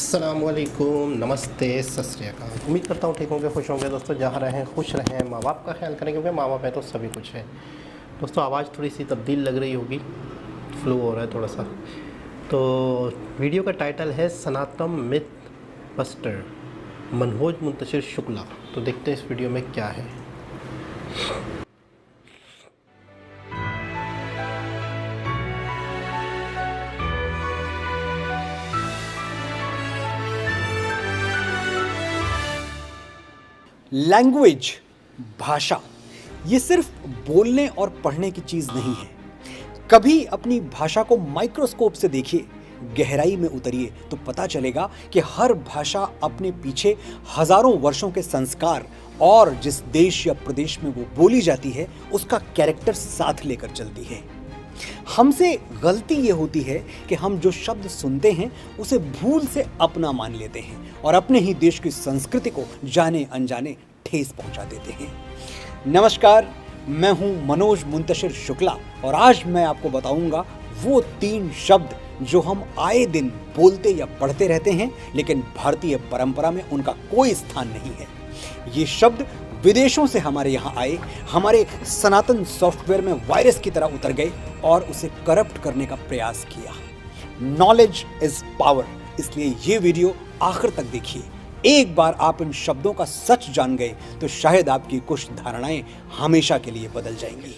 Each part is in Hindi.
अस्सलामुअलैकुम, नमस्ते, सत श्री अकाल। उम्मीद करता हूँ ठीक होंगे, खुश होंगे। दोस्तों जहाँ रहें खुश रहें, माँ बाप का ख्याल करें क्योंकि माँ बाप है तो सभी कुछ है। दोस्तों आवाज़ थोड़ी सी तब्दील लग रही होगी, फ्लू हो रहा है थोड़ा सा। तो वीडियो का टाइटल है सनातन मिथ बस्टर, मनोज मुंतशिर शुक्ला। तो देखते हैं इस वीडियो में क्या है। लैंग्वेज, भाषा, ये सिर्फ बोलने और पढ़ने की चीज नहीं है। कभी अपनी भाषा को माइक्रोस्कोप से देखिए, गहराई में उतरिए तो पता चलेगा कि हर भाषा अपने पीछे हजारों वर्षों के संस्कार और जिस देश या प्रदेश में वो बोली जाती है उसका कैरेक्टर साथ लेकर चलती है। हमसे गलती ये होती है कि हम जो शब्द सुनते हैं उसे भूल से अपना मान लेते हैं और अपने ही देश की संस्कृति को जाने अनजाने ठेस पहुंचा देते हैं। नमस्कार, मैं हूं मनोज मुंतशिर शुक्ला और आज मैं आपको बताऊंगा वो 3 शब्द जो हम आए दिन बोलते या पढ़ते रहते हैं लेकिन भारतीय परंपरा में उनका कोई स्थान नहीं है। ये शब्द विदेशों से हमारे यहाँ आए, हमारे सनातन सॉफ्टवेयर में वायरस की तरह उतर गए और उसे करप्ट करने का प्रयास किया। नॉलेज इज पावर, इसलिए ये वीडियो आखिर तक देखिए। एक बार आप इन शब्दों का सच जान गए तो शायद आपकी कुछ धारणाएं हमेशा के लिए बदल जाएंगी।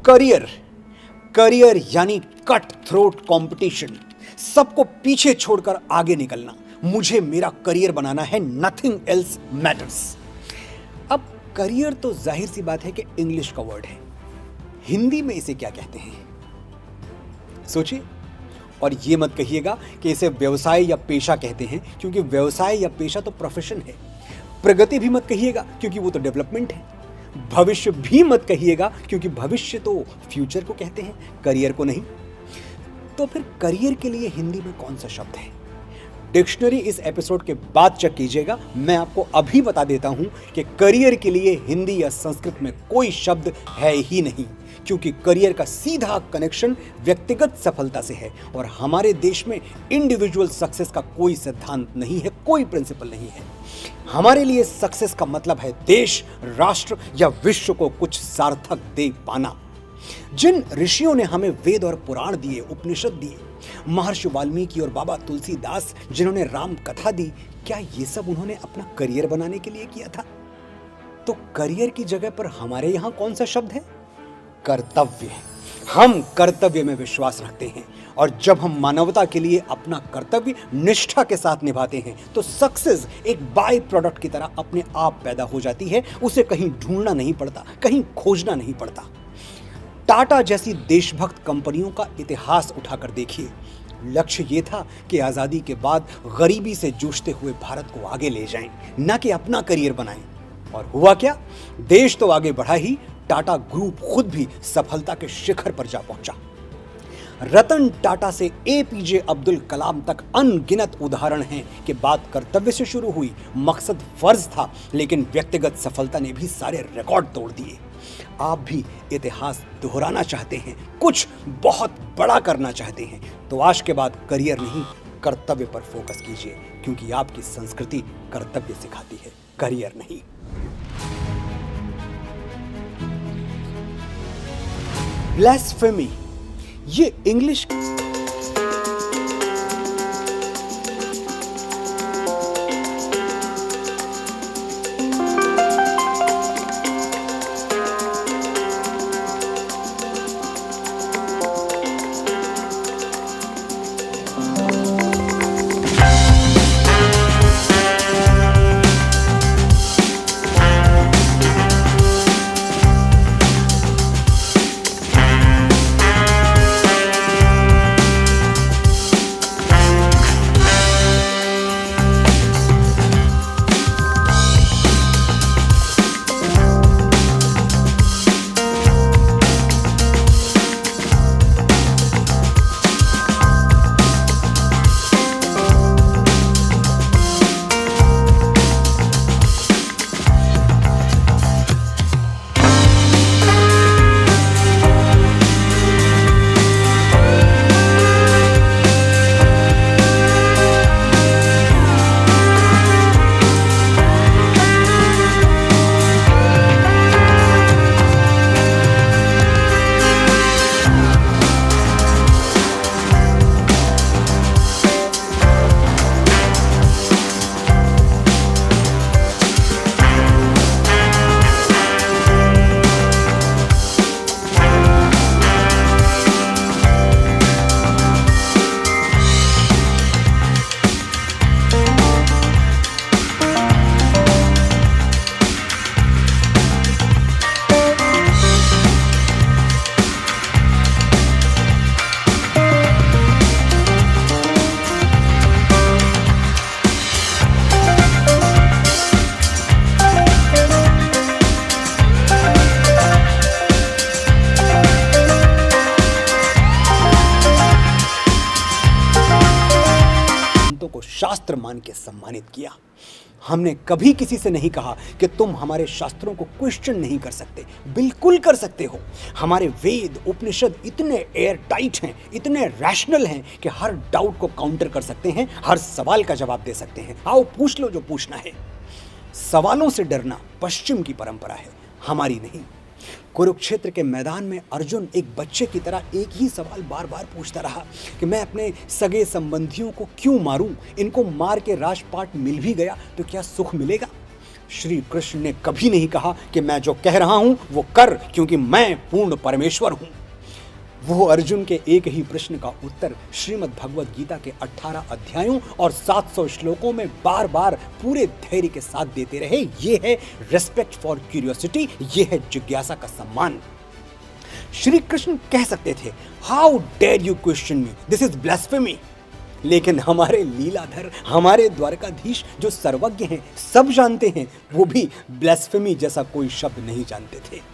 करियर, करियर यानी कट थ्रोट कंपटीशन, सबको पीछे छोड़कर आगे निकलना। मुझे मेरा करियर बनाना है, नथिंग एल्स मैटर्स। अब करियर तो जाहिर सी बात है कि इंग्लिश का वर्ड है, हिंदी में इसे क्या कहते हैं सोचिए। और ये मत कहिएगा कि इसे व्यवसाय या पेशा कहते हैं, क्योंकि व्यवसाय या पेशा तो प्रोफेशन है। प्रगति भी मत कहिएगा क्योंकि वो तो डेवलपमेंट है। भविष्य भी मत कहिएगा क्योंकि भविष्य तो फ्यूचर को कहते हैं, करियर को नहीं। तो फिर करियर के लिए हिंदी में कौन सा शब्द है? डिक्शनरी इस एपिसोड के बाद चेक कीजिएगा। मैं आपको अभी बता देता हूं कि करियर के लिए हिंदी या संस्कृत में कोई शब्द है ही नहीं, क्योंकि करियर का सीधा कनेक्शन व्यक्तिगत सफलता से है और हमारे देश में इंडिविजुअल सक्सेस का कोई सिद्धांत नहीं है, कोई प्रिंसिपल नहीं है। हमारे लिए सक्सेस का मतलब है देश, राष्ट्र या विश्व को कुछ सार्थक दे पाना। जिन ऋषियों ने हमें वेद और पुराण दिए, उपनिषद दिए, महर्षि वाल्मीकि और बाबा तुलसीदास जिन्होंने राम कथा दी, क्या ये सब उन्होंने अपना करियर बनाने के लिए किया था? तो करियर की जगह पर हमारे यहां कौन सा शब्द है? कर्तव्य। हम कर्तव्य में विश्वास रखते हैं और जब हम मानवता के लिए अपना कर्तव्य निष्ठा के साथ निभाते हैं तो सक्सेस एक बाय प्रोडक्ट की तरह अपने आप पैदा हो जाती है। उसे कहीं ढूंढना नहीं पड़ता, कहीं खोजना नहीं पड़ता। टाटा जैसी देशभक्त कंपनियों का इतिहास उठाकर देखिए। लक्ष्य ये था कि आजादी के बाद गरीबी से जूझते हुए भारत को आगे ले जाएं, न कि अपना करियर बनाएं। और हुआ क्या? देश तो आगे बढ़ा ही, टाटा ग्रुप खुद भी सफलता के शिखर पर जा पहुंचा। रतन टाटा से एपीजे अब्दुल कलाम तक अनगिनत उदाहरण हैं कि बात कर्तव्य से शुरू हुई, मकसद फर्ज था, लेकिन व्यक्तिगत सफलता ने भी सारे रिकॉर्ड तोड़ दिए। आप भी इतिहास दोहराना चाहते हैं, कुछ बहुत बड़ा करना चाहते हैं, तो आज के बाद करियर नहीं, कर्तव्य पर फोकस कीजिए, क्योंकि आपकी संस्कृति कर्तव्य सिखाती है, करियर नहीं। ब्लास्फेमी, ये इंग्लिश शास्त्र मान के सम्मानित किया। हमने कभी किसी से नहीं कहा कि तुम हमारे शास्त्रों को क्वेश्चन नहीं कर सकते, बिल्कुल कर सकते हो। हमारे वेद उपनिषद इतने एयर टाइट हैं, इतने रैशनल हैं कि हर डाउट को काउंटर कर सकते हैं, हर सवाल का जवाब दे सकते हैं। आओ पूछ लो जो पूछना है। सवालों से डरना पश्चिम की परंपरा है, हमारी नहीं। कुरुक्षेत्र के मैदान में अर्जुन एक बच्चे की तरह एक ही सवाल बार बार पूछता रहा कि मैं अपने सगे संबंधियों को क्यों मारूं? इनको मार के राजपाट मिल भी गया तो क्या सुख मिलेगा? श्री कृष्ण ने कभी नहीं कहा कि मैं जो कह रहा हूं वो कर, क्योंकि मैं पूर्ण परमेश्वर हूं। वो अर्जुन के एक ही प्रश्न का उत्तर श्रीमद् भगवद गीता के 18 अध्यायों और 700 श्लोकों में बार बार पूरे धैर्य के साथ देते रहे। ये है रेस्पेक्ट फॉर क्यूरियोसिटी, ये है जिज्ञासा का सम्मान। श्री कृष्ण कह सकते थे, how dare you question me, this is blasphemy. लेकिन हमारे लीलाधर, हमारे द्वारकाधीश जो सर्वज्ञ हैं, सब जानते हैं, वो भी ब्लास्फेमी जैसा कोई शब्द नहीं जानते थे।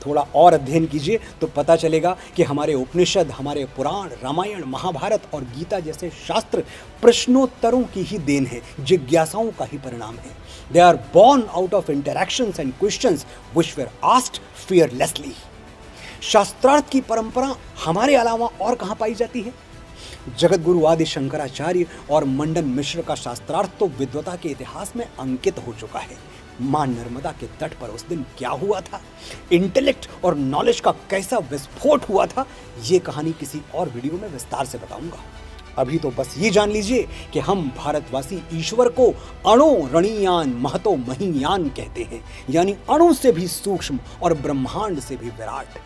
थोड़ा और अध्ययन कीजिए तो पता चलेगा कि हमारे उपनिषद, हमारे पुराण, रामायण, महाभारत और गीता जैसे शास्त्र प्रश्नोत्तरों की ही देन है, जिज्ञासाओं का ही परिणाम है। They are born out of interactions and questions which were asked fearlessly. शास्त्रार्थ की परंपरा हमारे अलावा और कहाँ पाई जाती है? जगत गुरु आदि शंकराचार्य और मंडन मिश्र का शास्त्रार्थ तो विद्वता के इतिहास में अंकित हो चुका है। मां नर्मदा के तट पर उस दिन क्या हुआ था, इंटेलेक्ट और नॉलेज का कैसा विस्फोट हुआ था, ये कहानी किसी और वीडियो में विस्तार से बताऊंगा। अभी तो बस ये जान लीजिए कि हम भारतवासी ईश्वर को अणु रणीयान महतो महीयान कहते हैं, यानी अणु से भी सूक्ष्म और ब्रह्मांड से भी विराट।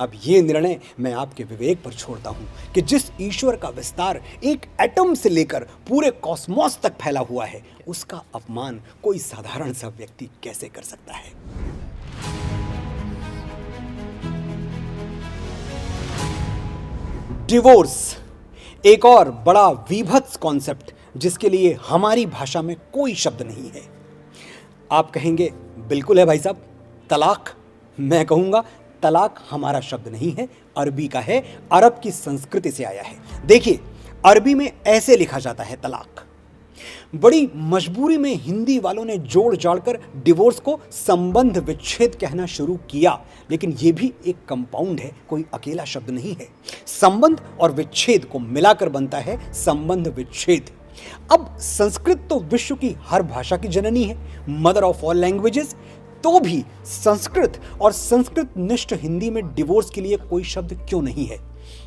अब ये निर्णय मैं आपके विवेक पर छोड़ता हूं कि जिस ईश्वर का विस्तार एक एटम से लेकर पूरे कॉस्मोस तक फैला हुआ है, उसका अपमान कोई साधारण सा व्यक्ति कैसे कर सकता है? डिवोर्स एक और बड़ा विभत्स कॉन्सेप्ट जिसके लिए हमारी भाषा में कोई शब्द नहीं है। आप कहेंगे बिल्कुल है भाई साहब, तलाक। मैं कहूंगा तलाक हमारा शब्द नहीं है, अरबी का है, अरब की संस्कृति से आया है। देखिए, अरबी में ऐसे लिखा जाता है तलाक। बड़ी मजबूरी में हिंदी वालों ने जोड़ जाड़कर डिवोर्स को संबंध विच्छेद कहना शुरू किया, लेकिन यह भी एक कंपाउंड है, कोई अकेला शब्द नहीं है। संबंध और विच्छेद को मिलाकर बनता है संबंध विच्छेद। अब संस्कृत तो विश्व की हर भाषा की जननी है, मदर ऑफ ऑल लैंग्वेजेस, तो भी संस्कृत और संस्कृत निष्ठ हिंदी में डिवोर्स के लिए कोई शब्द क्यों नहीं है?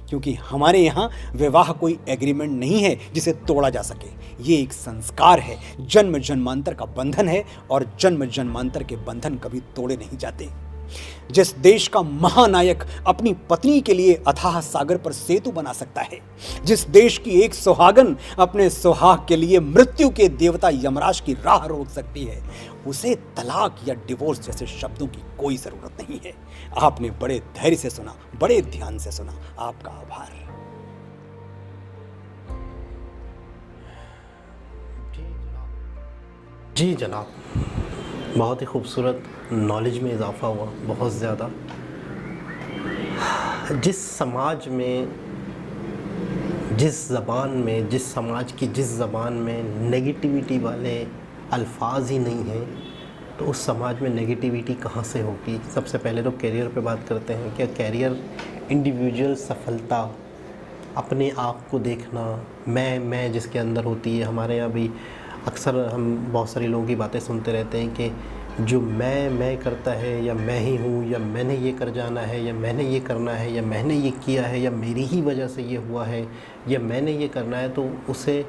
क्योंकि हमारे यहाँ विवाह कोई एग्रीमेंट नहीं है जिसे तोड़ा जा सके। ये एक संस्कार है, जन्म जन्मांतर का बंधन है, और जन्म जन्मांतर के बंधन कभी तोड़े नहीं जाते। जिस देश का महानायक अपनी पत्नी के लिए अथाह सागर पर सेतु बना सकता है, जिस देश की एक सुहागन अपने सुहाग के लिए मृत्यु के देवता यमराज की राह रोक सकती है, उसे तलाक या डिवोर्स जैसे शब्दों की कोई जरूरत नहीं है। आपने बड़े धैर्य से सुना, बड़े ध्यान से सुना, आपका आभार। जी जनाब, बहुत ही खूबसूरत नॉलेज में इजाफ़ा हुआ, बहुत ज़्यादा। जिस समाज में, जिस ज़बान में, जिस समाज की जिस ज़बान में नेगेटिविटी वाले अल्फाज ही नहीं हैं, तो उस समाज में नेगेटिविटी कहाँ से होगी? सबसे पहले तो कैरियर पे बात करते हैं। क्या कैरियर, इंडिविजुअल सफलता, अपने आप को देखना, मैं जिसके अंदर होती है। हमारे यहाँ भी अक्सर हम बहुत सारे लोगों की बातें सुनते रहते हैं कि जो मैं करता है, या मैं ही हूँ, या मैंने ये कर जाना है, या मैंने ये करना है, या मैंने ये किया है, या मेरी ही वजह से ये हुआ है, या मैंने ये करना है, तो उसे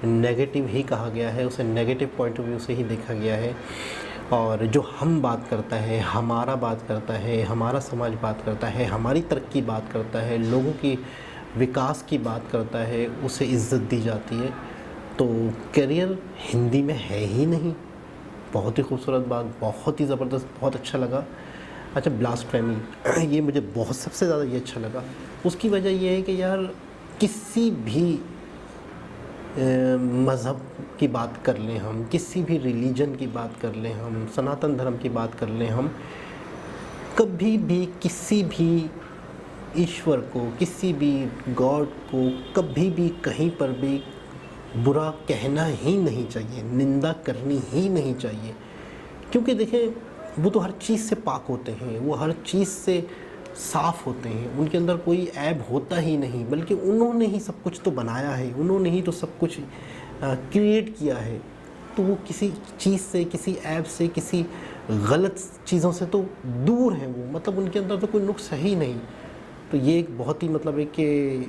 नेगेटिव ही कहा गया है, उसे नेगेटिव पॉइंट ऑफ व्यू से ही देखा गया है। और जो हम बात करता है, हमारा बात करता है, हमारा समाज बात करता है, हमारी तरक्की बात करता है, लोगों की विकास की बात करता है, उसे इज़्ज़त दी जाती है। तो करियर हिंदी में है ही नहीं। बहुत ही खूबसूरत बात, बहुत ही ज़बरदस्त, बहुत अच्छा लगा। अच्छा, ब्लास्फेमी, ये मुझे बहुत सबसे ज़्यादा ये अच्छा लगा। उसकी वजह ये है कि यार किसी भी मज़हब की बात कर लें हम, किसी भी रिलीजन की बात कर लें हम, सनातन धर्म की बात कर लें हम, कभी भी किसी भी ईश्वर को, किसी भी गॉड को कभी भी कहीं पर भी बुरा कहना ही नहीं चाहिए, निंदा करनी ही नहीं चाहिए, क्योंकि देखें वो तो हर चीज़ से पाक होते हैं, वो हर चीज़ से साफ़ होते हैं, उनके अंदर कोई ऐब होता ही नहीं, बल्कि उन्होंने ही सब कुछ तो बनाया है, उन्होंने ही तो सब कुछ क्रिएट किया है। तो वो किसी चीज़ से, किसी ऐब से, किसी गलत चीज़ों से तो दूर हैं वो, मतलब उनके अंदर तो कोई नुक्स है ही नहीं। तो ये एक बहुत ही मतलब एक कि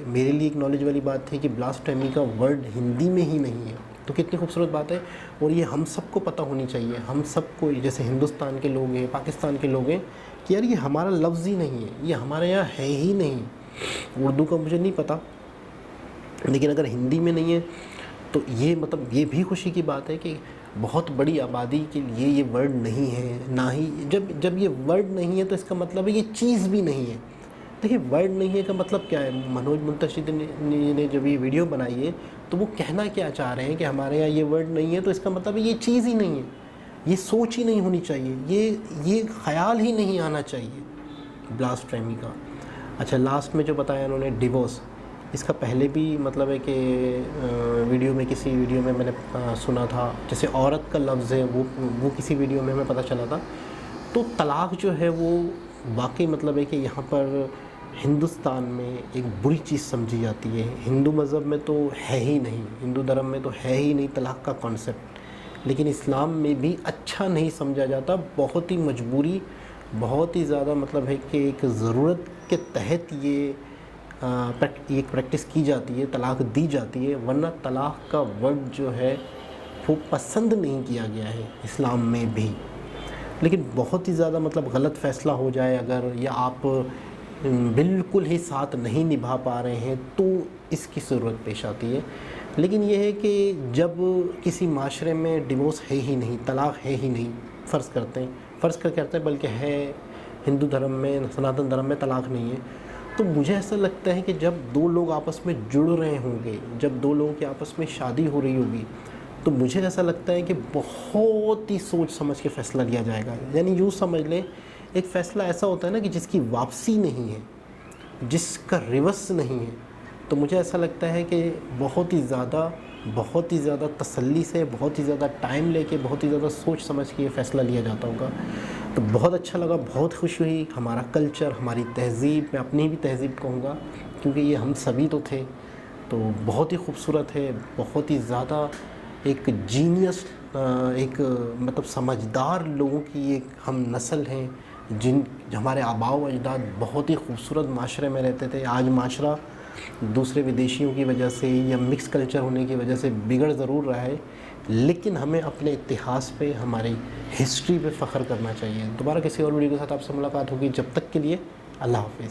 मेरे लिए एक नॉलेज वाली बात है कि ब्लास्फेमी का वर्ड हिंदी में ही नहीं है। तो कितनी खूबसूरत बात है, और ये हम सबको पता होनी चाहिए, हम सबको, जैसे हिंदुस्तान के लोग हैं, पाकिस्तान के लोग हैं, कि यार ये हमारा लफ्ज़ ही नहीं है, ये हमारे यहाँ है ही नहीं। उर्दू का मुझे नहीं पता, लेकिन अगर हिंदी में नहीं है तो ये मतलब ये भी खुशी की बात है कि बहुत बड़ी आबादी के लिए ये वर्ड नहीं है, ना ही जब ये वर्ड नहीं है तो इसका मतलब है ये चीज़ भी नहीं है। देखिए वर्ड नहीं है का मतलब क्या है, मनोज मुंतशिर ने जब ये वीडियो बनाई है तो वो कहना क्या चाह रहे हैं कि हमारे यहाँ ये वर्ड नहीं है तो इसका मतलब है ये चीज़ ही नहीं है, ये सोच ही नहीं होनी चाहिए, ये ख़याल ही नहीं आना चाहिए ब्लास्फेमी का। अच्छा, लास्ट में जो बताया उन्होंने डिवोर्स, इसका पहले भी मतलब है कि वीडियो में, किसी वीडियो में मैंने सुना था, जैसे औरत का लफ्ज़ है वो किसी वीडियो में हमें पता चला था। तो तलाक़ जो है वो वाकई मतलब है कि यहाँ पर हिंदुस्तान में एक बुरी चीज़ समझी जाती है। हिंदू मज़हब में तो है ही नहीं, हिंदू धर्म में तो है ही नहीं तलाक़ का कॉन्सेप्ट, लेकिन इस्लाम में भी अच्छा नहीं समझा जाता। बहुत ही मजबूरी, बहुत ही ज़्यादा मतलब है कि एक ज़रूरत के तहत ये प्रैक्टिस की जाती है, तलाक़ दी जाती है, वरना तलाक़ का वर्ड जो है वो पसंद नहीं किया गया है इस्लाम में भी। लेकिन बहुत ही ज़्यादा मतलब गलत फ़ैसला हो जाए अगर, या आप बिल्कुल ही साथ नहीं निभा पा रहे हैं तो इसकी ज़रूरत पेश आती है। लेकिन यह है कि जब किसी माशरे में डिवोर्स है ही नहीं, तलाक़ है ही नहीं, फ़र्ज़ करते हैं बल्कि है हिंदू धर्म में, सनातन धर्म में तलाक़ नहीं है, तो मुझे ऐसा लगता है कि जब दो लोग आपस में जुड़ रहे होंगे, जब दो लोगों की आपस में शादी हो रही होगी, तो मुझे ऐसा लगता है कि बहुत ही सोच समझ के फ़ैसला लिया जाएगा। यानी यूँ समझ लें, एक फ़ैसला ऐसा होता है ना कि जिसकी वापसी नहीं है, जिसका रिवर्स नहीं है। तो मुझे ऐसा लगता है कि बहुत ही ज़्यादा तसल्ली से, बहुत ही ज़्यादा टाइम लेके, बहुत ही ज़्यादा सोच समझ के ये फ़ैसला लिया जाता होगा। तो बहुत अच्छा लगा, बहुत खुशी हुई। हमारा कल्चर, हमारी तहज़ीब, मैं अपनी भी तहज़ीब कहूँगा क्योंकि ये हम सभी तो थे, तो बहुत ही खूबसूरत है, बहुत ही ज़्यादा एक जीनियस, एक मतलब समझदार लोगों की एक हम नस्ल हैं, जिन हमारे आबाओ व अजदाद बहुत ही खूबसूरत माशरे में रहते थे। आज माशरा दूसरे विदेशियों की वजह से या मिक्स कल्चर होने की वजह से बिगड़ ज़रूर रहा है, लेकिन हमें अपने इतिहास पे, हमारी हिस्ट्री पे फ़ख्र करना चाहिए। दोबारा किसी और वीडियो के साथ आपसे मुलाकात होगी, जब तक के लिए अल्लाह हाफ़िज़।